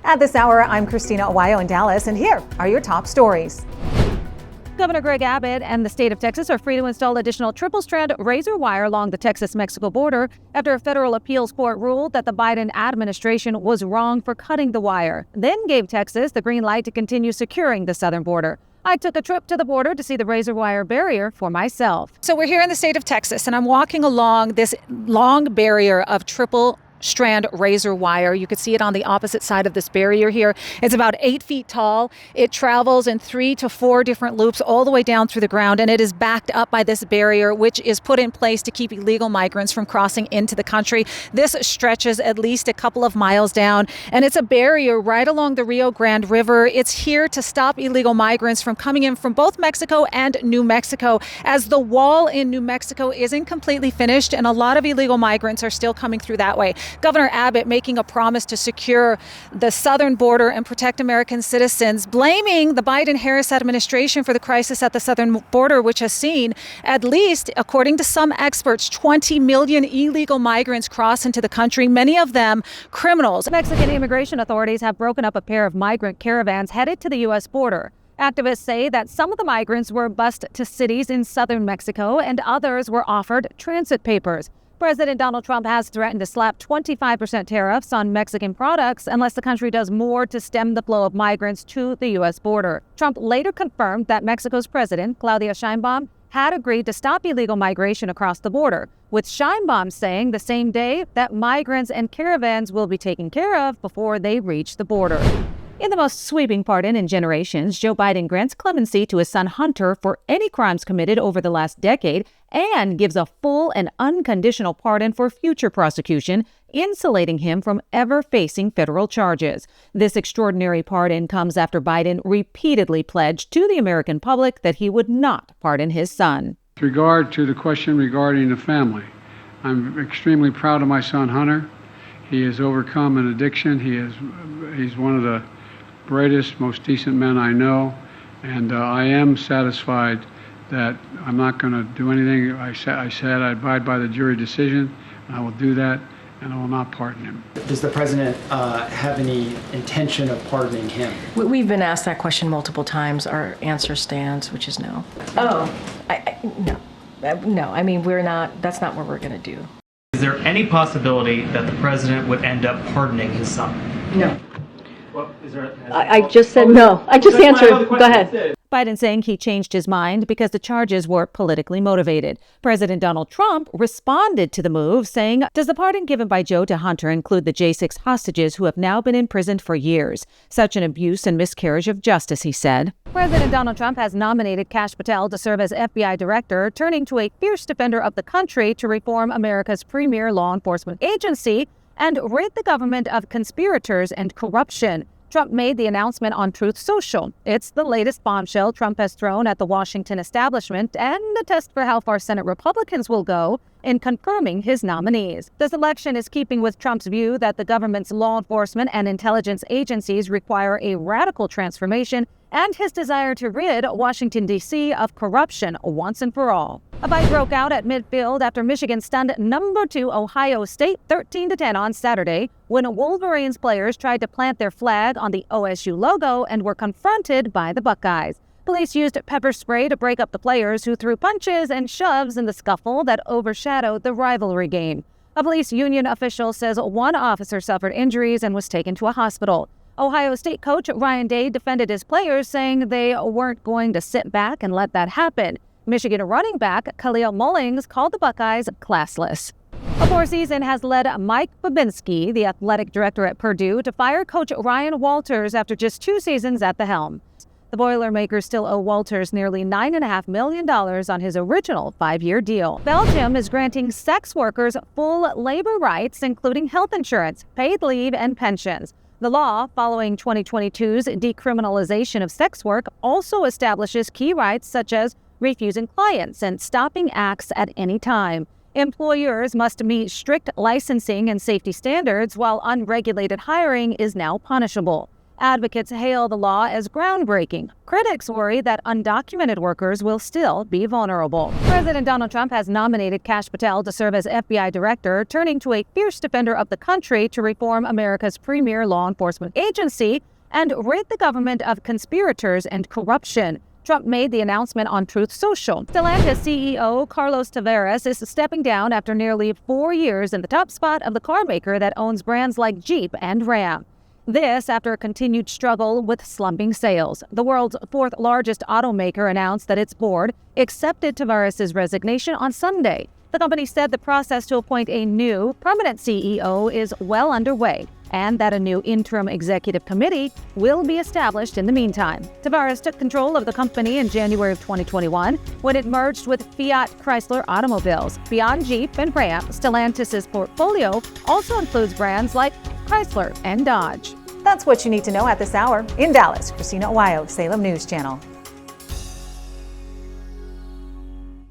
At this hour, I'm Christina Aguayo in Dallas, and here are your top stories. Governor Greg Abbott and the state of Texas are free to install additional triple-strand razor wire along the Texas-Mexico border after a federal appeals court ruled that the Biden administration was wrong for cutting the wire, then gave Texas the green light to continue securing the southern border. I took a trip to the border to see the razor wire barrier for myself. So we're here in the state of Texas, and I'm walking along this long barrier of triple-strand razor wire. You can see it on the opposite side of this barrier here. It's about 8 feet tall. It travels in 3 to 4 different loops all the way down through the ground, and it is backed up by this barrier, which is put in place to keep illegal migrants from crossing into the country. This stretches at least a couple of miles down, and it's a barrier right along the Rio Grande River. It's here to stop illegal migrants from coming in from both Mexico and New Mexico, as the wall in New Mexico isn't completely finished, and a lot of illegal migrants are still coming through that way. Governor Abbott making a promise to secure the southern border and protect American citizens, blaming the Biden-Harris administration for the crisis at the southern border, which has seen, at least according to some experts, 20 million illegal migrants cross into the country, many of them criminals. Mexican immigration authorities have broken up a pair of migrant caravans headed to the U.S. border. Activists say that some of the migrants were bused to cities in southern Mexico and others were offered transit papers. President Donald Trump has threatened to slap 25% tariffs on Mexican products unless the country does more to stem the flow of migrants to the U.S. border. Trump later confirmed that Mexico's president, Claudia Sheinbaum, had agreed to stop illegal migration across the border, with Sheinbaum saying the same day that migrants and caravans will be taken care of before they reach the border. In the most sweeping pardon in generations, Joe Biden grants clemency to his son Hunter for any crimes committed over the last decade and gives a full and unconditional pardon for future prosecution, insulating him from ever facing federal charges. This extraordinary pardon comes after Biden repeatedly pledged to the American public that he would not pardon his son. With regard to the question regarding the family, I'm extremely proud of my son Hunter. He has overcome an addiction. He's one of the brightest, most decent men I know, and I am satisfied that I'm not going to do anything. I said I abide by the jury decision, and I will do that, and I will not pardon him. Does the president have any intention of pardoning him? We've been asked that question multiple times. Our answer stands, which is no. No. No, I mean, we're not, that's not what we're going to do. Is there any possibility that the president would end up pardoning his son? No. Well, I just said no. I just answered. Go ahead. Biden saying he changed his mind because the charges were politically motivated. President Donald Trump responded to the move, saying, "Does the pardon given by Joe to Hunter include the J6 hostages who have now been imprisoned for years? Such an abuse and miscarriage of justice," he said. President Donald Trump has nominated Kash Patel to serve as FBI director, turning to a fierce defender of the country to reform America's premier law enforcement agency and rid the government of conspirators and corruption. Trump made the announcement on Truth Social. It's the latest bombshell Trump has thrown at the Washington establishment and a test for how far Senate Republicans will go in confirming his nominees. This election is keeping with Trump's view that the government's law enforcement and intelligence agencies require a radical transformation and his desire to rid Washington, D.C. of corruption once and for all. A fight broke out at midfield after Michigan stunned number 2 Ohio State 13-10 on Saturday when Wolverines players tried to plant their flag on the OSU logo and were confronted by the Buckeyes. Police used pepper spray to break up the players, who threw punches and shoves in the scuffle that overshadowed the rivalry game. A police union official says one officer suffered injuries and was taken to a hospital. Ohio State coach Ryan Day defended his players, saying they weren't going to sit back and let that happen. Michigan running back Khalil Mullings called the Buckeyes classless. A poor season has led Mike Babinski, the athletic director at Purdue, to fire coach Ryan Walters after just 2 seasons at the helm. The Boilermakers still owe Walters nearly $9.5 million on his original 5-year deal. Belgium is granting sex workers full labor rights, including health insurance, paid leave, and pensions. The law, following 2022's decriminalization of sex work, also establishes key rights such as refusing clients and stopping acts at any time. Employers must meet strict licensing and safety standards, while unregulated hiring is now punishable. Advocates hail the law as groundbreaking. Critics worry that undocumented workers will still be vulnerable. President Donald Trump has nominated Kash Patel to serve as FBI director, turning to a fierce defender of the country to reform America's premier law enforcement agency and rid the government of conspirators and corruption. Trump made the announcement on Truth Social. Stellantis CEO Carlos Tavares is stepping down after nearly 4 years in the top spot of the car maker that owns brands like Jeep and Ram. This after a continued struggle with slumping sales. The world's fourth largest automaker announced that its board accepted Tavares' resignation on Sunday. The company said the process to appoint a new permanent CEO is well underway and that a new interim executive committee will be established in the meantime. Tavares took control of the company in January of 2021 when it merged with Fiat Chrysler Automobiles. Beyond Jeep and Ram, Stellantis' portfolio also includes brands like Chrysler and Dodge. That's what you need to know at this hour. In Dallas, Christina, Aguayo, Salem News Channel.